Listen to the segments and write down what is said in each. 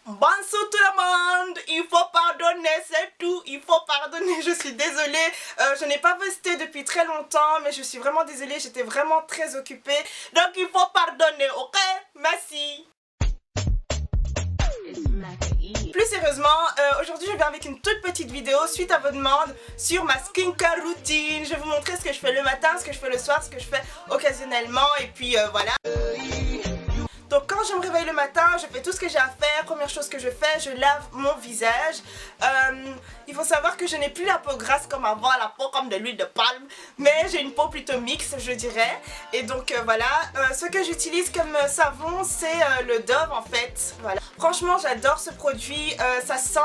Bonsoir tout le monde, il faut pardonner, c'est tout, il faut pardonner, je suis désolée, je n'ai pas posté depuis très longtemps, mais je suis vraiment désolée, j'étais vraiment très occupée, donc il faut pardonner, ok? Merci. Plus sérieusement, aujourd'hui je viens avec une toute petite vidéo suite à vos demandes sur ma skincare routine. Je vais vous montrer ce que je fais le matin, ce que je fais le soir, ce que je fais occasionnellement et puis voilà. Donc quand je me réveille le matin, je fais tout ce que j'ai à faire. Première chose que je fais, je lave mon visage. Il faut savoir que je n'ai plus la peau grasse comme avant, la peau comme de l'huile de palme. Mais j'ai une peau plutôt mixte, je dirais. Et donc voilà, ce que j'utilise comme savon, c'est le Dove en fait. Voilà. Franchement, j'adore ce produit, ça sent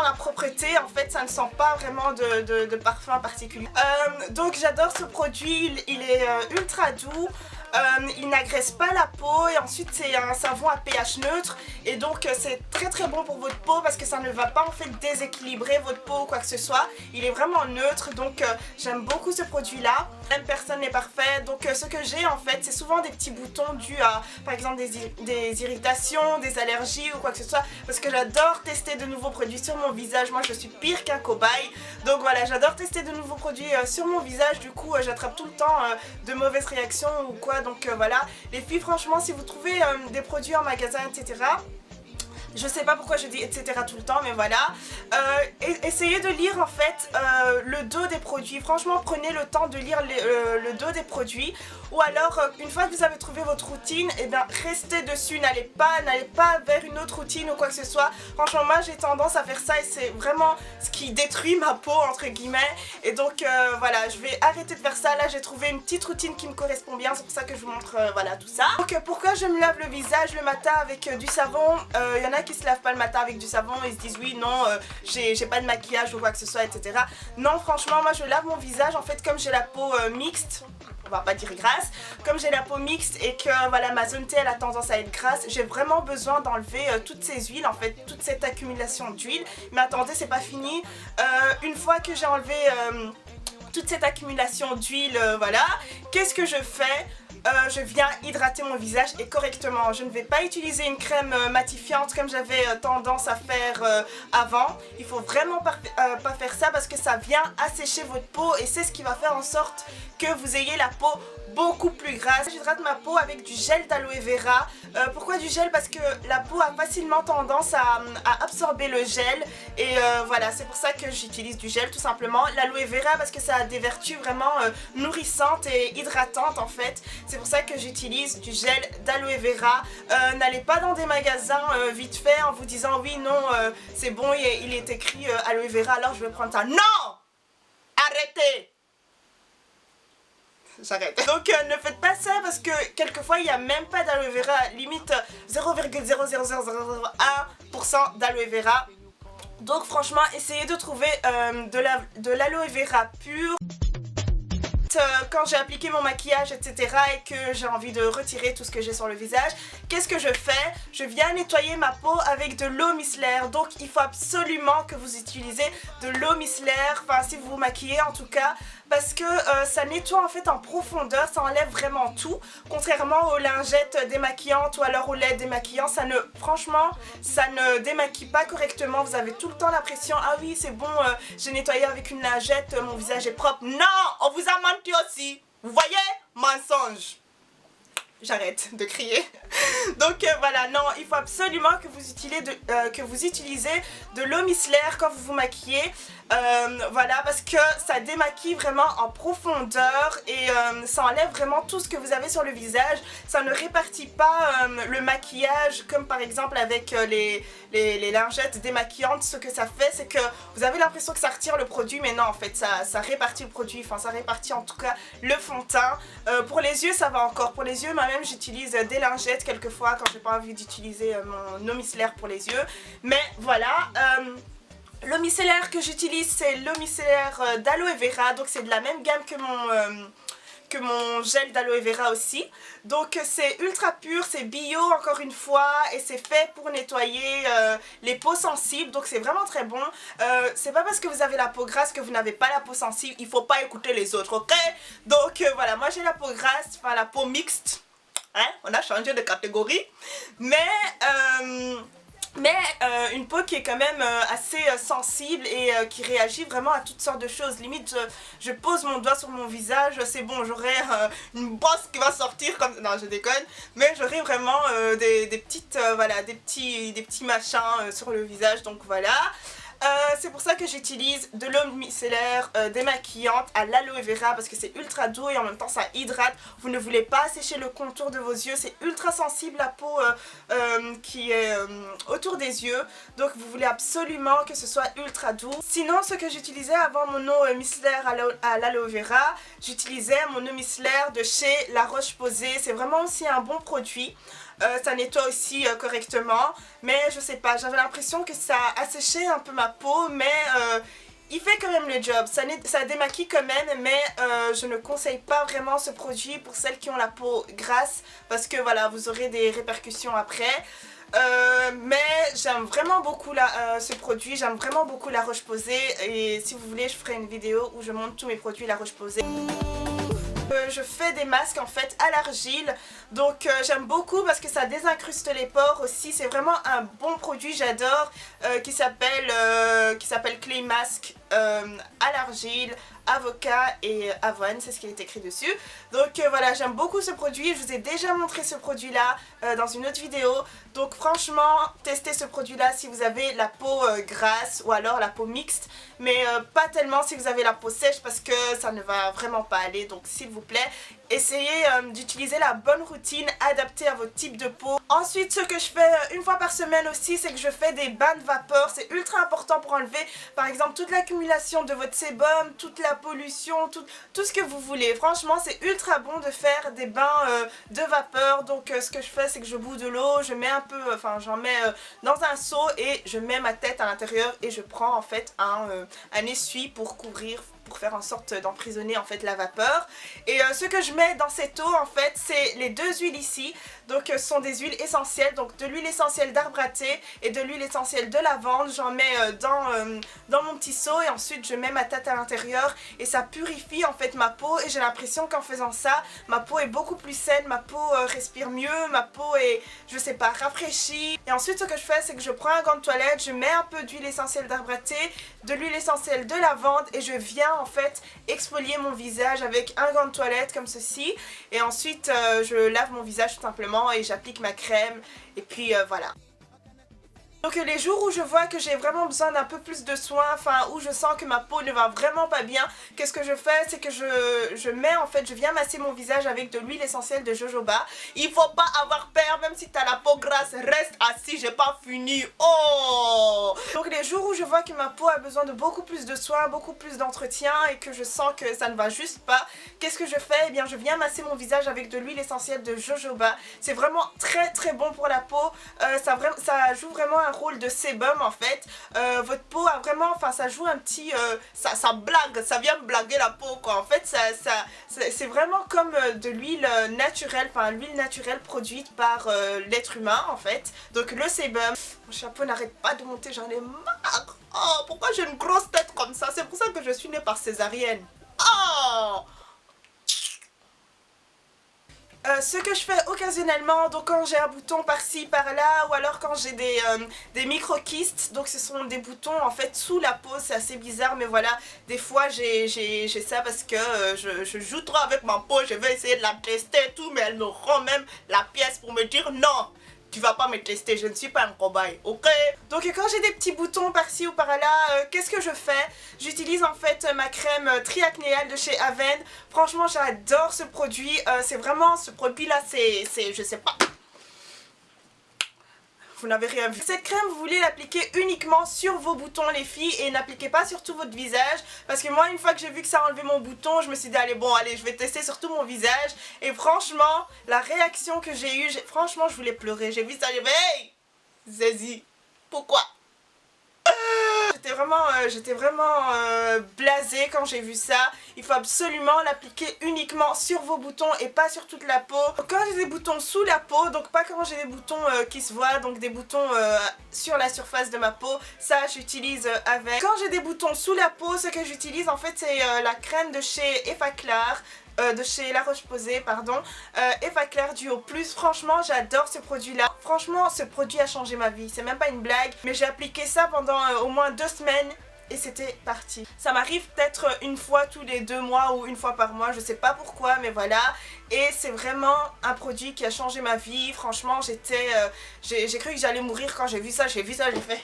la propreté, en fait ça ne sent pas vraiment de parfum particulier. Donc j'adore ce produit, il est ultra doux. Il n'agresse pas la peau et ensuite c'est un savon à pH neutre et donc c'est très bon pour votre peau parce que ça ne va pas en fait déséquilibrer votre peau ou quoi que ce soit. Il est vraiment neutre donc j'aime beaucoup ce produit là. Même personne n'est parfait donc ce que j'ai en fait c'est souvent des petits boutons dus à par exemple des irritations, des allergies ou quoi que ce soit parce que j'adore tester de nouveaux produits sur mon visage. Moi je suis pire qu'un cobaye donc voilà, j'adore tester de nouveaux produits sur mon visage. Du coup j'attrape tout le temps de mauvaises réactions ou quoi. Donc voilà, les filles franchement si vous trouvez des produits en magasin etc. Je sais pas pourquoi je dis etc tout le temps mais voilà, essayez de lire en fait le dos des produits. Franchement prenez le temps de lire le dos des produits. Ou alors une fois que vous avez trouvé votre routine, et bien restez dessus, n'allez pas vers une autre routine ou quoi que ce soit. Franchement moi j'ai tendance à faire ça et c'est vraiment ce qui détruit ma peau entre guillemets. Et donc voilà, je vais arrêter de faire ça. Là j'ai trouvé une petite routine qui me correspond bien, c'est pour ça que je vous montre voilà tout ça. Donc pourquoi je me lave le visage le matin avec du savon? Il y en a qui se lavent pas le matin avec du savon, ils se disent oui non j'ai pas de maquillage ou quoi que ce soit etc. Non franchement moi je lave mon visage en fait comme j'ai la peau mixte. On va pas dire grasse, comme j'ai la peau mixte et que voilà ma zone T elle a tendance à être grasse, j'ai vraiment besoin d'enlever toutes ces huiles en fait, toute cette accumulation d'huile. Mais attendez, c'est pas fini, une fois que j'ai enlevé toute cette accumulation d'huile, voilà, qu'est-ce que je fais? Je viens hydrater mon visage et correctement. Je ne vais pas utiliser une crème matifiante comme j'avais tendance à faire avant. Il faut vraiment pas faire ça parce que ça vient assécher votre peau et c'est ce qui va faire en sorte que vous ayez la peau beaucoup plus grasse. J'hydrate ma peau avec du gel d'aloe vera. Pourquoi du gel? Parce que la peau a facilement tendance à absorber le gel et voilà, c'est pour ça que j'utilise du gel tout simplement. L'aloe vera parce que ça a des vertus vraiment nourrissantes et hydratantes en fait. C'est pour ça que j'utilise du gel d'aloe vera. N'allez pas dans des magasins vite fait en vous disant oui non c'est bon, il est écrit aloe vera alors je vais prendre ça. Non! Arrêtez! J'arrête. Donc ne faites pas ça parce que quelquefois il n'y a même pas d'aloe vera, limite 0,00001% d'aloe vera. Donc franchement essayez de trouver de l'aloe vera pur. Quand j'ai appliqué mon maquillage etc et que j'ai envie de retirer tout ce que j'ai sur le visage, qu'est-ce que je fais? Je viens nettoyer ma peau avec de l'eau micellaire. Donc il faut absolument que vous utilisez de l'eau micellaire, enfin si vous vous maquillez en tout cas, parce que ça nettoie en fait en profondeur, ça enlève vraiment tout, contrairement aux lingettes démaquillantes ou alors au lait démaquillant, franchement ça ne démaquille pas correctement. Vous avez tout le temps l'impression ah oui c'est bon, j'ai nettoyé avec une lingette, mon visage est propre. Non, on vous a menti aussi, vous voyez, mensonge. J'arrête de crier. Donc voilà, non, il faut absolument que vous utilisez de l'eau micellaire quand vous vous maquillez. Voilà, parce que ça démaquille vraiment en profondeur et ça enlève vraiment tout ce que vous avez sur le visage. Ça ne répartit pas le maquillage comme par exemple avec les lingettes démaquillantes. Ce que ça fait c'est que vous avez l'impression que ça retire le produit mais non en fait ça répartit le produit, enfin ça répartit en tout cas le fond de teint. Pour les yeux ça va encore, pour les yeux moi-même j'utilise des lingettes quelquefois quand j'ai pas envie d'utiliser mon eau micellaire pour les yeux. Mais voilà, l'eau micellaire que j'utilise c'est l'eau micellaire d'aloe vera, donc c'est de la même gamme que mon gel d'aloe vera aussi. Donc c'est ultra pur, c'est bio encore une fois et c'est fait pour nettoyer les peaux sensibles, donc c'est vraiment très bon. C'est pas parce que vous avez la peau grasse que vous n'avez pas la peau sensible, il faut pas écouter les autres, ok? Donc voilà, moi j'ai la peau grasse, enfin la peau mixte, hein? On a changé de catégorie, mais mais une peau qui est quand même assez sensible et qui réagit vraiment à toutes sortes de choses. Limite je pose mon doigt sur mon visage, c'est bon, j'aurai une bosse qui va sortir comme... Non, je déconne, mais j'aurai vraiment des petites, voilà, des petits machins sur le visage, donc voilà. C'est pour ça que j'utilise de l'eau micellaire démaquillante à l'aloe vera parce que c'est ultra doux et en même temps ça hydrate. Vous ne voulez pas assécher le contour de vos yeux, c'est ultra sensible la peau qui est autour des yeux, donc vous voulez absolument que ce soit ultra doux. Sinon, ce que j'utilisais avant mon eau micellaire à l'aloe vera, j'utilisais mon eau micellaire de chez La Roche-Posay. C'est vraiment aussi un bon produit. Ça nettoie aussi correctement, mais je sais pas, j'avais l'impression que ça asséchait un peu ma peau, mais il fait quand même le job, ça démaquille quand même, mais je ne conseille pas vraiment ce produit pour celles qui ont la peau grasse, parce que voilà, vous aurez des répercussions après. Mais j'aime vraiment beaucoup ce produit, j'aime vraiment beaucoup La Roche-Posay, et si vous voulez je ferai une vidéo où je montre tous mes produits La Roche-Posay. Je fais des masques en fait à l'argile, donc j'aime beaucoup parce que ça désincruste les pores aussi. C'est vraiment un bon produit, j'adore, qui s'appelle Clay Mask à l'argile, avocat et avoine, c'est ce qui est écrit dessus. Donc voilà, j'aime beaucoup ce produit. Je vous ai déjà montré ce produit là dans une autre vidéo, donc franchement testez ce produit là si vous avez la peau grasse ou alors la peau mixte, mais pas tellement si vous avez la peau sèche parce que ça ne va vraiment pas aller. Donc s'il vous plaît, essayez d'utiliser la bonne routine adaptée à votre type de peau. Ensuite, ce que je fais une fois par semaine aussi, c'est que je fais des bains de vapeur. C'est ultra important pour enlever par exemple toute l'accumulation de votre sébum, toute la pollution, tout ce que vous voulez. Franchement, c'est ultra bon de faire des bains de vapeur. Donc ce que je fais, c'est que je bout de l'eau, je mets un peu, enfin j'en mets dans un seau et je mets ma tête à l'intérieur et je prends en fait un essuie pour couvrir, pour faire en sorte d'emprisonner en fait la vapeur. Et ce que je mets dans cette eau en fait, c'est les deux huiles ici. Donc ce sont des huiles essentielles, donc de l'huile essentielle d'arbre à thé et de l'huile essentielle de lavande. J'en mets dans mon petit seau et ensuite je mets ma tête à l'intérieur et ça purifie en fait ma peau, et j'ai l'impression qu'en faisant ça, ma peau est beaucoup plus saine, ma peau respire mieux, ma peau est, je sais pas, rafraîchie. Et ensuite ce que je fais, c'est que je prends un gant de toilette, je mets un peu d'huile essentielle d'arbre à thé, de l'huile essentielle de lavande et je viens en fait exfolier mon visage avec un gant de toilette comme ceci, et ensuite je lave mon visage tout simplement et j'applique ma crème et puis voilà. Donc les jours où je vois que j'ai vraiment besoin d'un peu plus de soins, enfin où je sens que ma peau ne va vraiment pas bien, qu'est-ce que je fais? C'est que je mets en fait, je viens masser mon visage avec de l'huile essentielle de jojoba. Il faut pas avoir peur, même si t'as la peau grasse, reste assis, j'ai pas fini. Oh! Donc les jours où je vois que ma peau a besoin de beaucoup plus de soins, beaucoup plus d'entretien et que je sens que ça ne va juste pas, qu'est-ce que je fais? Eh bien je viens masser mon visage avec de l'huile essentielle de jojoba. C'est vraiment très très bon pour la peau, ça joue vraiment un rôle de sébum en fait. Votre peau a vraiment, enfin ça joue un petit, ça blague, ça vient blaguer la peau quoi. En fait c'est vraiment comme de l'huile naturelle, enfin l'huile naturelle produite par l'être humain en fait. Donc le sébum, mon chapeau n'arrête pas de monter, j'en ai marre. Oh, pourquoi j'ai une grosse tête comme ça? C'est pour ça que je suis née par césarienne. Oh! Ce que je fais occasionnellement, donc quand j'ai un bouton par-ci par-là, ou alors quand j'ai des micro-kystes, donc ce sont des boutons en fait sous la peau, c'est assez bizarre, mais voilà, des fois j'ai ça parce que je joue trop avec ma peau, je vais essayer de la tester et tout, mais elle me rend même la pièce pour me dire non, tu vas pas me tester, je ne suis pas un cobaye, ok? Donc quand j'ai des petits boutons par-ci ou par-là, qu'est-ce que je fais? J'utilise en fait ma crème triacnéale de chez Avène. Franchement j'adore ce produit, c'est vraiment, ce produit là c'est, je sais pas, vous n'avez rien vu. Cette crème, vous voulez l'appliquer uniquement sur vos boutons les filles, et n'appliquez pas sur tout votre visage, parce que moi une fois que j'ai vu que ça a enlevé mon bouton, je me suis dit allez bon allez je vais tester sur tout mon visage, et franchement la réaction que j'ai eue, franchement je voulais pleurer. J'ai vu ça, j'ai fait hey Zazie, pourquoi? J'étais vraiment blasée quand j'ai vu ça. Il faut absolument l'appliquer uniquement sur vos boutons et pas sur toute la peau. Quand j'ai des boutons sous la peau, donc pas quand j'ai des boutons qui se voient, donc des boutons sur la surface de ma peau, ça j'utilise avec. Quand j'ai des boutons sous la peau, ce que j'utilise en fait c'est la crème de chez Effaclar de chez La Roche-Posay, pardon, Eva-Claire Duo Plus. Franchement j'adore ce produit là, franchement ce produit a changé ma vie, c'est même pas une blague, mais j'ai appliqué ça pendant au moins 2 semaines et c'était parti. Ça m'arrive peut-être une fois tous les 2 mois ou une fois par mois, je sais pas pourquoi, mais voilà. Et c'est vraiment un produit qui a changé ma vie. Franchement j'ai cru que j'allais mourir quand j'ai vu ça, j'ai fait...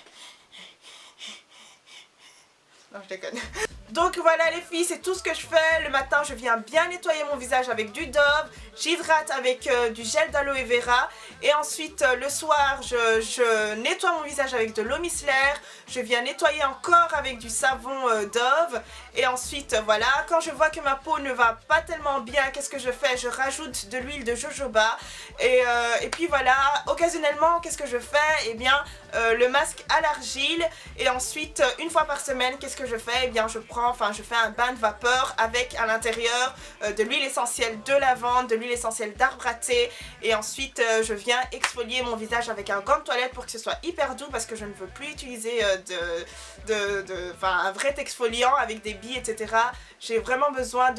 Non, je déconne. Donc voilà les filles, c'est tout ce que je fais. Le matin, je viens bien nettoyer mon visage avec du Dove. J'hydrate avec du gel d'aloe vera. Et ensuite, le soir, je nettoie mon visage avec de l'eau micellaire. Je viens nettoyer encore avec du savon Dove. Et ensuite, voilà, quand je vois que ma peau ne va pas tellement bien, qu'est-ce que je fais? Je rajoute de l'huile de jojoba. Et puis voilà, occasionnellement, qu'est-ce que je fais? Eh bien, le masque à l'argile. Et ensuite, une fois par semaine, qu'est-ce que je fais? Eh bien, je fais un bain de vapeur avec à l'intérieur de l'huile essentielle de lavande, de l'huile essentielle d'arbre à thé. Et ensuite, je viens exfolier mon visage avec un gant de toilette pour que ce soit hyper doux parce que je ne veux plus utiliser un vrai exfoliant avec des billes, etc. J'ai vraiment besoin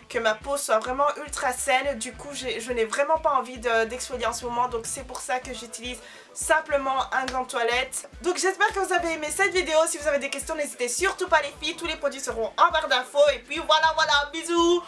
que ma peau soit vraiment ultra saine. Du coup, je n'ai vraiment pas envie d'exfolier en ce moment. Donc c'est pour ça que j'utilise simplement un gant de toilette. Donc j'espère que vous avez aimé cette vidéo. Si vous avez des questions, n'hésitez surtout pas les filles. Tous les produits seront en barre d'infos. Et puis voilà, bisous.